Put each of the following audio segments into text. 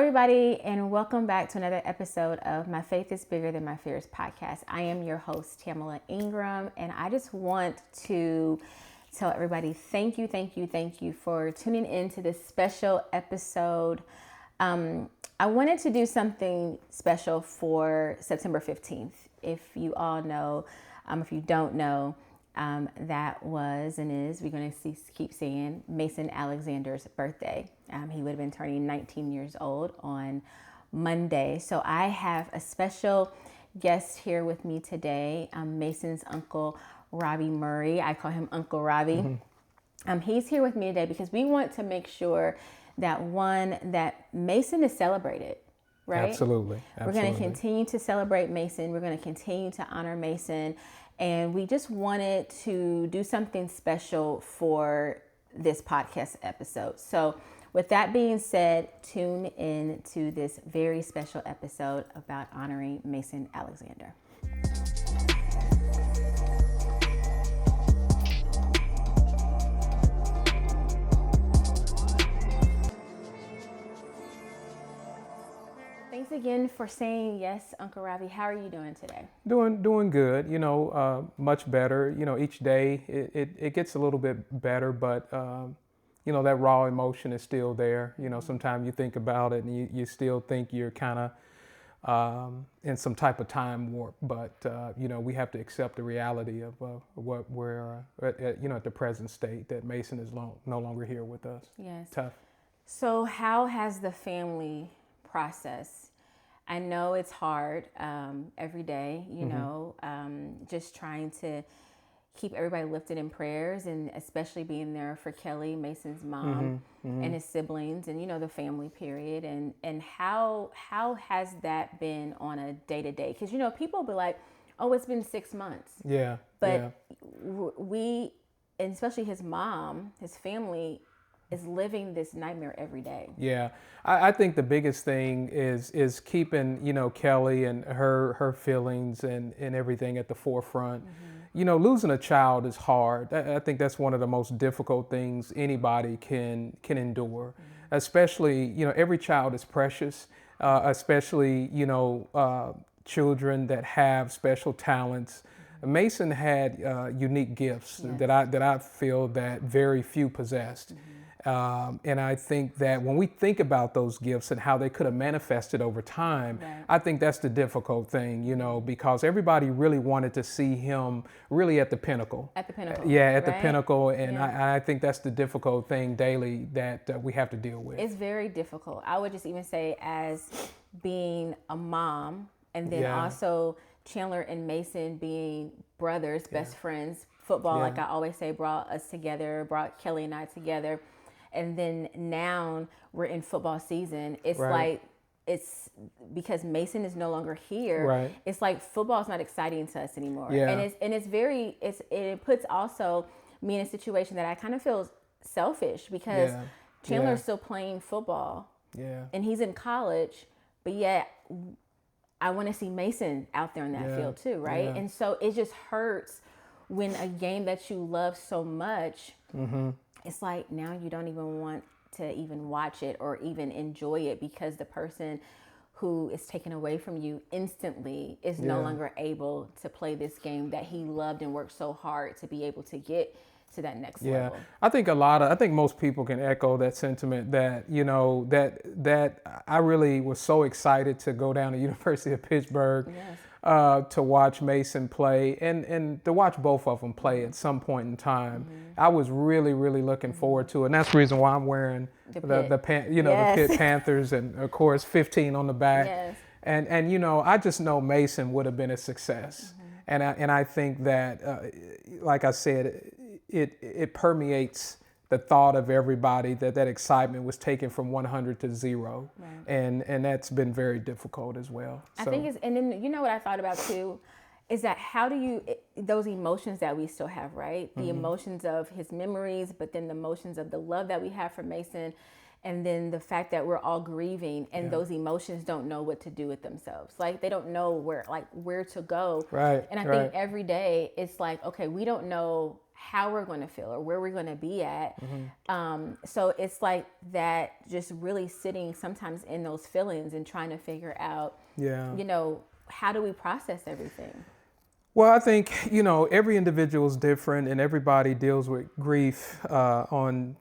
everybody, and welcome back to another episode of My Faith is Bigger Than My Fears podcast. I am your host, Tamala Ingram, and I just want to tell everybody thank you for tuning in to this special episode. I wanted to do something special for September 15th. If you all know, if you don't know, that was and is, we're going to keep saying, Mason Alexander's birthday. He would have been turning 19 years old on Monday. So I have a special guest here with me today, Mason's uncle, Rahvy Murray. I call him Uncle Rahvy. He's here with me today because we want to make sure that Mason is celebrated, right? Absolutely. We're going to continue to celebrate Mason. We're going to continue to honor Mason. And we just wanted to do something special for this podcast episode. So with that being said, tune in to this very special episode about honoring Mason Alexander. Thanks again for saying yes, Uncle Rahvy. How are you doing today? Doing good. Much better. Each day it gets a little bit better, but that raw emotion is still there. Sometimes you think about it and you still think you're kind of in some type of time warp. But we have to accept the reality of what we're at the present state, that Mason is no longer here with us. Yes. Tough. So how has the family process? I know it's hard every day, just trying to keep everybody lifted in prayers, and especially being there for Kelly, Mason's mom, and his siblings, and, the family period. And how has that been on a day-to-day? Because, people be like, oh, it's been 6 months. Yeah. But we, and especially his mom, his family, is living this nightmare every day. Yeah, I think the biggest thing is keeping, Kelly and her feelings and everything at the forefront. Losing a child is hard. I think that's one of the most difficult things anybody can endure. Especially, every child is precious, especially, children that have special talents. Mason had unique gifts that I feel that very few possessed. And I think that when we think about those gifts and how they could have manifested over time, right. I think that's the difficult thing, because everybody really wanted to see him really at the pinnacle. At the pinnacle. At the right? pinnacle. And Yeah. I think that's the difficult thing daily that we have to deal with. It's very difficult. I would just even say, as being a mom, and then Yeah. also Chandler and Mason being brothers, best friends. Football, like I always say, brought us together, brought Kelly and I together. And then now we're in football season. It's like, it's because Mason is no longer here. Right. It's like football is not exciting to us anymore. Yeah. And it puts also me in a situation that I kind of feel selfish, because Chandler's still playing football. Yeah. And he's in college, but yet I want to see Mason out there in that field too, right? Yeah. And so it just hurts when a game that you love so much, it's like now you don't even want to even watch it or even enjoy it, because the person who is taken away from you instantly is no longer able to play this game that he loved and worked so hard to be able to get to that next level. I think most people can echo that sentiment, that, that I really was so excited to go down to University of Pittsburgh. To watch Mason play and to watch both of them play at some point in time. I was really, really looking forward to it. And that's the reason why I'm wearing the Pitt Panthers, and of course 15 on the back. Yes. And I just know Mason would have been a success. And I think that, like I said, it permeates the thought of everybody, that excitement was taken from 100 to 0. Right. And that's been very difficult as well. I think and then what I thought about too is that how do those emotions that we still have, right? The emotions of his memories, but then the emotions of the love that we have for Mason, and then the fact that we're all grieving, and those emotions don't know what to do with themselves. Like they don't know where to go. Right. And I think every day it's like, okay, we don't know how we're going to feel or where we're going to be at. So it's like that, just really sitting sometimes in those feelings and trying to figure out, how do we process everything? Well, I think, every individual is different and everybody deals with grief on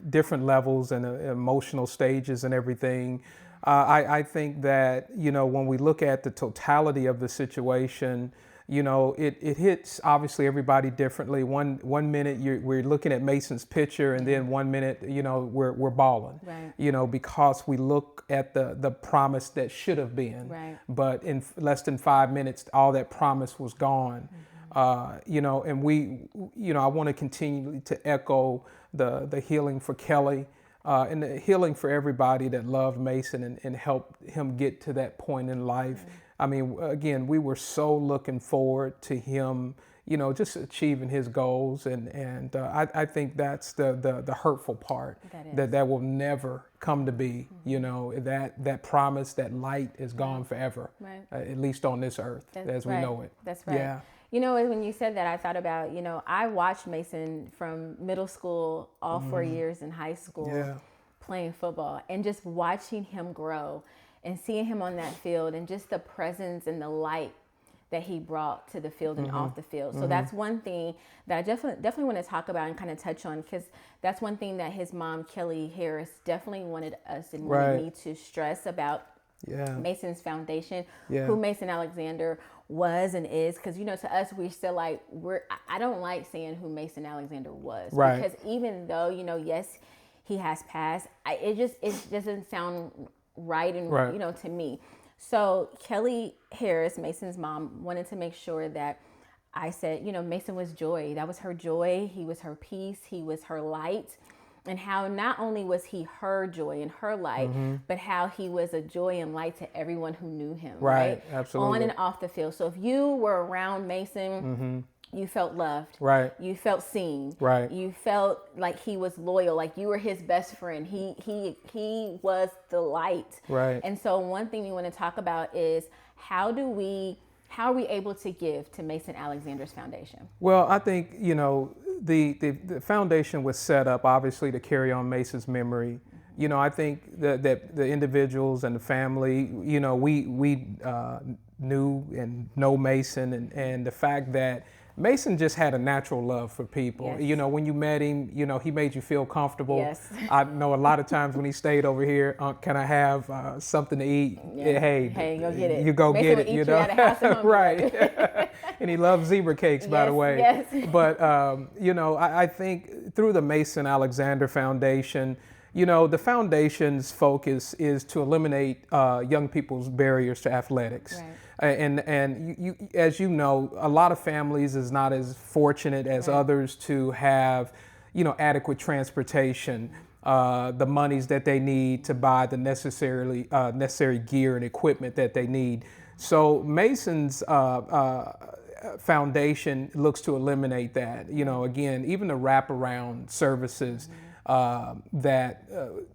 different levels and emotional stages and everything. I think that, when we look at the totality of the situation, it hits obviously everybody differently. One minute we're looking at Mason's picture, and then 1 minute, we're bawling, right. Because we look at the promise that should have been, right. but in less than 5 minutes, all that promise was gone. And I want to continue to echo the healing for Kelly. And the healing for everybody that loved Mason and helped him get to that point in life. I mean, again, we were so looking forward to him, just achieving his goals. And I think that's the hurtful part, that will never come to be, that promise, that light is gone forever, at least on this earth as we know it. That's right. Yeah. When you said that, I thought about, I watched Mason from middle school, all 4 years in high school, playing football, and just watching him grow and seeing him on that field, and just the presence and the light that he brought to the field and off the field. So that's one thing that I definitely want to talk about and kind of touch on, because that's one thing that his mom, Kelly Harris, definitely wanted us and wanted me to stress about Mason's foundation, who Mason Alexander was and is. Because to us, we're still like, I don't like saying who Mason Alexander was, because even though yes, he has passed, it doesn't sound right and to me. So Kelly Harris, Mason's mom, wanted to make sure that I said, Mason was joy. That was her joy. He was her peace. He was her light. And how not only was he her joy and her light, but how he was a joy and light to everyone who knew him. Right. Absolutely. On and off the field. So if you were around Mason, you felt loved. Right. You felt seen. Right. You felt like he was loyal, like you were his best friend. He was the light. Right. And so one thing we want to talk about is how are we able to give to Mason Alexander's foundation? Well, I think, the foundation was set up obviously to carry on Mason's memory. I think that the individuals and the family, we knew and know Mason, and the fact that Mason just had a natural love for people. Yes. When you met him, he made you feel comfortable. Yes. I know a lot of times when he stayed over here, can I have something to eat? Yeah. Hey, go get it. You go Mason get would it. Eat you at a house and home. Right. And he loves zebra cakes, by the way. Yes. But I think through the Mason Alexander Foundation, the foundation's focus is to eliminate young people's barriers to athletics. Right. And you, as you know, a lot of families is not as fortunate as others to have, adequate transportation, the monies that they need to buy the necessary gear and equipment that they need. So Mason's foundation looks to eliminate that. Again, even the wraparound services that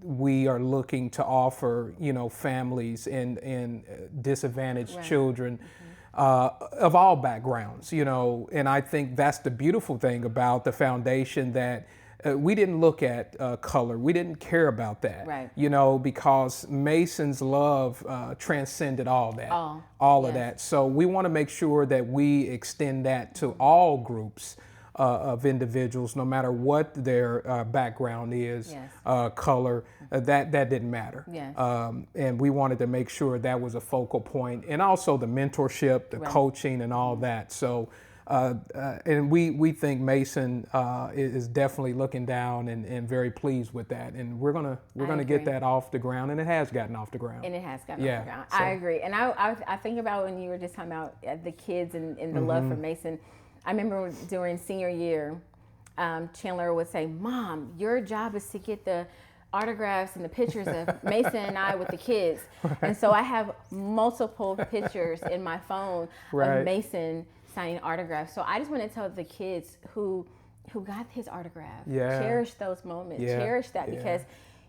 we are looking to offer, families and disadvantaged children of all backgrounds, and I think that's the beautiful thing about the foundation, that we didn't look at color. We didn't care about that, because Mason's love transcended all that, all of that. So we want to make sure that we extend that to all groups of individuals, no matter what their background is, color, that didn't matter. And we wanted to make sure that was a focal point, and also the mentorship, the coaching, and all that. So, and we think Mason is definitely looking down and very pleased with that, and we're gonna get that off the ground, and it has gotten off the ground. And it has gotten off the ground. So. I agree, and I think about when you were just talking about the kids and the love for Mason. I remember during senior year, Chandler would say, "Mom, your job is to get the autographs and the pictures of Mason and I with the kids." And so I have multiple pictures in my phone of Mason signing autographs. So I just want to tell the kids who got his autograph, cherish those moments, cherish that, because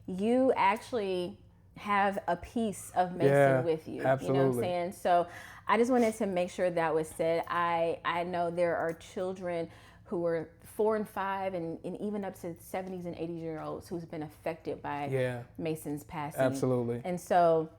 you actually have a piece of Mason with you. Absolutely. You know what I'm saying? So I just wanted to make sure that was said. I know there are children who are 4 and 5 and even up to 70s and 80-year-olds who's been affected by Mason's passing. Absolutely. And so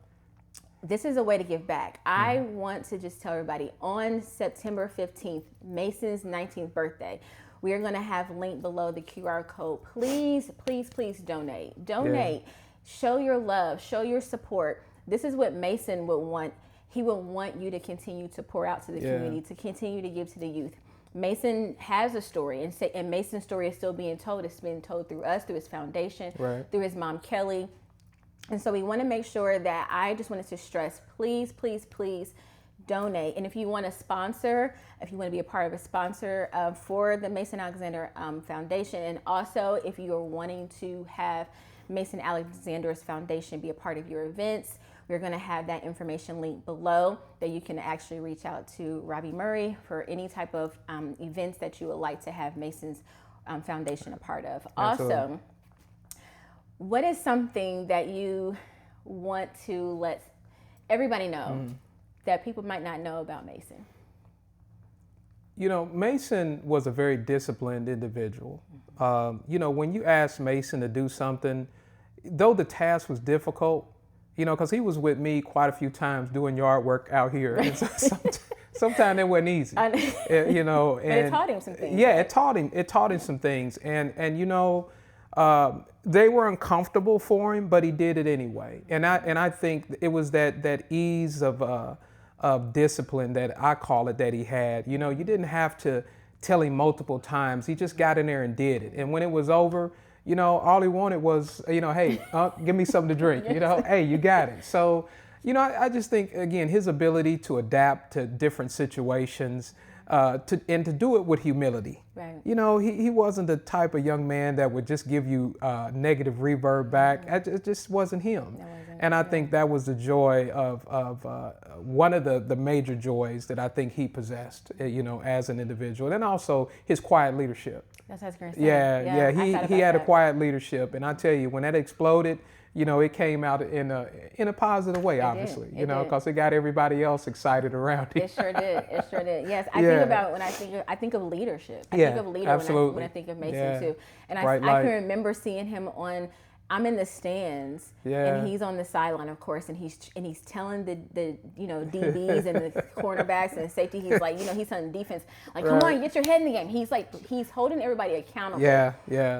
this is a way to give back. I want to just tell everybody, on September 15th, Mason's 19th birthday, we are going to have linked below the QR code. Please, please, please donate. Donate. Show your love. Show your support. This is what Mason would want. He would want you to continue to pour out to the community, to continue to give to the youth. Mason has a story, and Mason's story is still being told. It's being told through us, through his foundation, through his mom, Kelly. And so we want to make sure that I just wanted to stress, please, please, please donate. And if you want to sponsor, if you want to be a part of a sponsor for the Mason Alexander Foundation, and also if you are wanting to have Mason Alexander's Foundation be a part of your events, we're going to have that information linked below that you can actually reach out to Rahvy Murray for any type of events that you would like to have Mason's Foundation a part of. Absolutely. Also, what is something that you want to let everybody know that people might not know about Mason? You know, Mason was a very disciplined individual. You know, when you asked Mason to do something, though the task was difficult, you know, because he was with me quite a few times doing yard work out here. And sometimes it wasn't easy, you know. And but it taught him some things. Yeah, it taught him some things. And you know, they were uncomfortable for him, but he did it anyway. And I think it was that ease of discipline that I call it that he had. You know, you didn't have to tell him multiple times. He just got in there and did it. And when it was over, you know, all he wanted was, you know, hey, give me something to drink. You know, hey, you got it. So, you know, I just think, again, his ability to adapt to different situations, and to do it with humility. Right. You know, he wasn't the type of young man that would just give you negative reverb back. It just wasn't him. And I think that was the joy of one of the major joys that I think he possessed, you know, as an individual. And also his quiet leadership. That's what I was going to say. He had a quiet leadership. And I tell you, when that exploded, you know, it came out in a positive way, obviously, you know, because it got everybody else excited around it. It sure did. It sure did. Yes, I think about when I think of leadership. I think of leader when I think of Mason too. And I can remember seeing him I'm in the stands and he's on the sideline, of course, and he's telling the you know, DBs and the cornerbacks and the safety, he's like, you know, he's telling defense, like, come on, get your head in the game. He's holding everybody accountable. Yeah.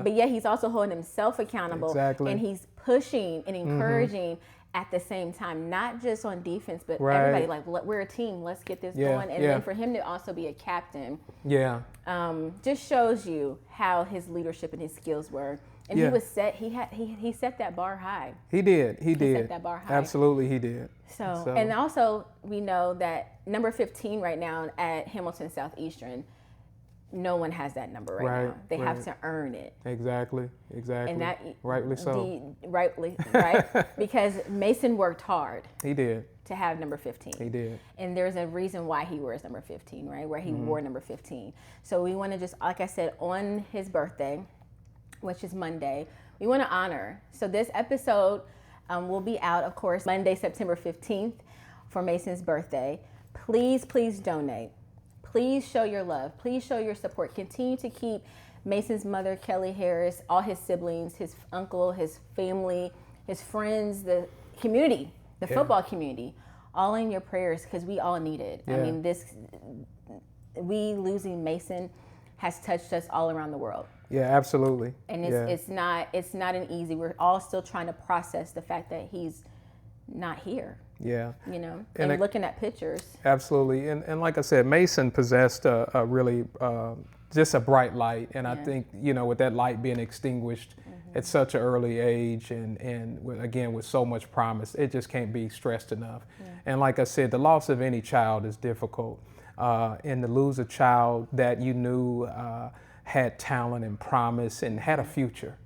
But yet he's also holding himself accountable. Exactly. And he's pushing and encouraging at the same time, not just on defense, but everybody, like, we're a team, let's get this going. And then for him to also be a captain, just shows you how his leadership and his skills were. And he set that bar high. He did. He set that bar high. Absolutely, he did. So, and also we know that number 15 right now at Hamilton Southeastern, no one has that number right now. They have to earn it. Exactly. And that rightly so. Right? Because Mason worked hard. He did. To have number 15. He did. And there's a reason why he wears number 15, right? Where he wore number 15. So we want to just, like I said, on his birthday, which is Monday, we want to honor. So this episode will be out, of course, Monday, September 15th for Mason's birthday. Please, please donate. Please show your love. Please show your support. Continue to keep Mason's mother, Kelly Harris, all his siblings, his uncle, his family, his friends, the community, the football community, all in your prayers, because we all need it. I mean, we losing Mason has touched us all around the world. Yeah, absolutely. And it's not an easy. We're all still trying to process the fact that he's not here. Yeah. You know, and looking at pictures. Absolutely. And like I said, Mason possessed a really just a bright light. And I think, you know, with that light being extinguished at such an early age and again, with so much promise, it just can't be stressed enough. Yeah. And like I said, the loss of any child is difficult. And to lose a child that you knew had talent and promise and had a future,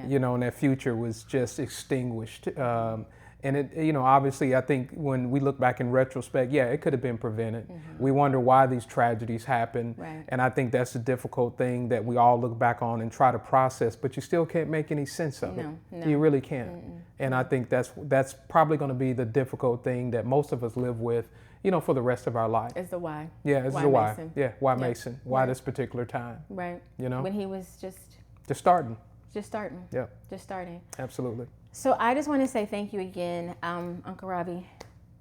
you know, and that future was just extinguished. And it, you know, obviously, I think when we look back in retrospect, it could have been prevented. We wonder why these tragedies happen. Right. And I think that's the difficult thing that we all look back on and try to process, but you still can't make any sense of it. No. You really can't. And I think that's probably going to be the difficult thing that most of us live with, for the rest of our life. It's the why. Yeah, it's why the why. Mason. Yeah, why Yeah. Mason? Why Right. this particular time? Right. When he was just starting. starting. Yeah. Just starting. Absolutely. So I just want to say thank you again, Uncle Rahvy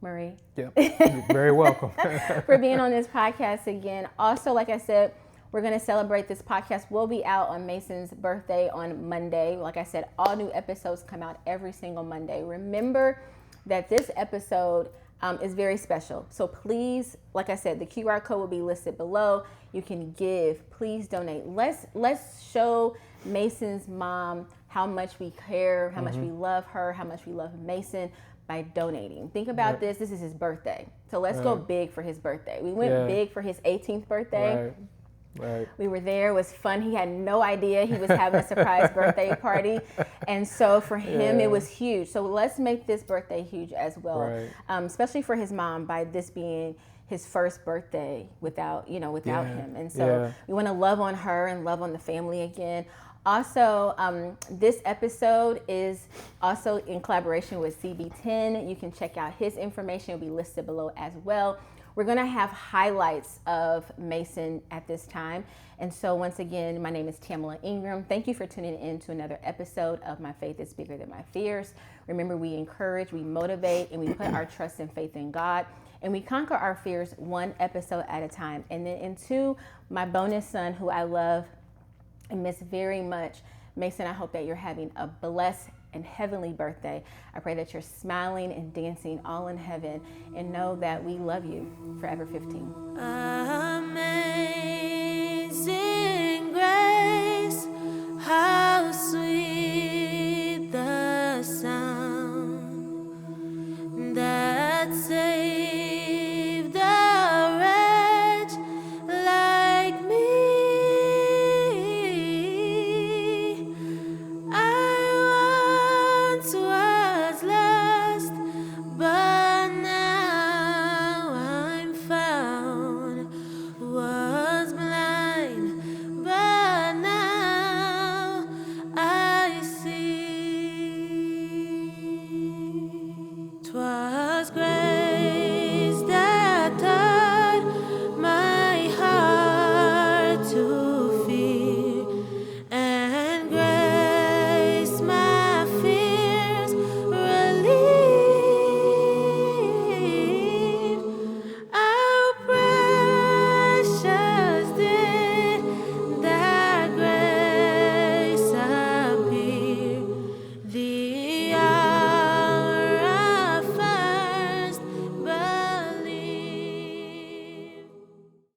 Murray. Yeah. You're very welcome. For being on this podcast again. Also, like I said, we're going to celebrate. This podcast will be out on Mason's birthday on Monday. Like I said, all new episodes come out every single Monday. Remember that this episode is very special. So please, like I said, the QR code will be listed below. You can give. Please donate. Let's show Mason's mom how much we care, how much we love her, how much we love Mason by donating. Think about this. This is his birthday. So let's go big for his birthday. We went big for his 18th birthday. Right. We were there. It was fun. He had no idea he was having a surprise birthday party. And so for him, it was huge. So let's make this birthday huge as well, especially for his mom, by this being his first birthday without him. And so we want to love on her and love on the family again. Also, this episode is also in collaboration with CB10. You can check out his information. It'll be listed below as well. We're going to have highlights of Mason at this time. And so once again, my name is Tamala Ingram. Thank you for tuning in to another episode of My Faith is Bigger Than My Fears. Remember, we encourage, we motivate, and we put our trust and faith in God. And we conquer our fears one episode at a time. And then into my bonus son, who I love and miss very much, Mason, I hope that you're having a blessed and heavenly birthday. I pray that you're smiling and dancing all in heaven, and know that we love you. Forever 15.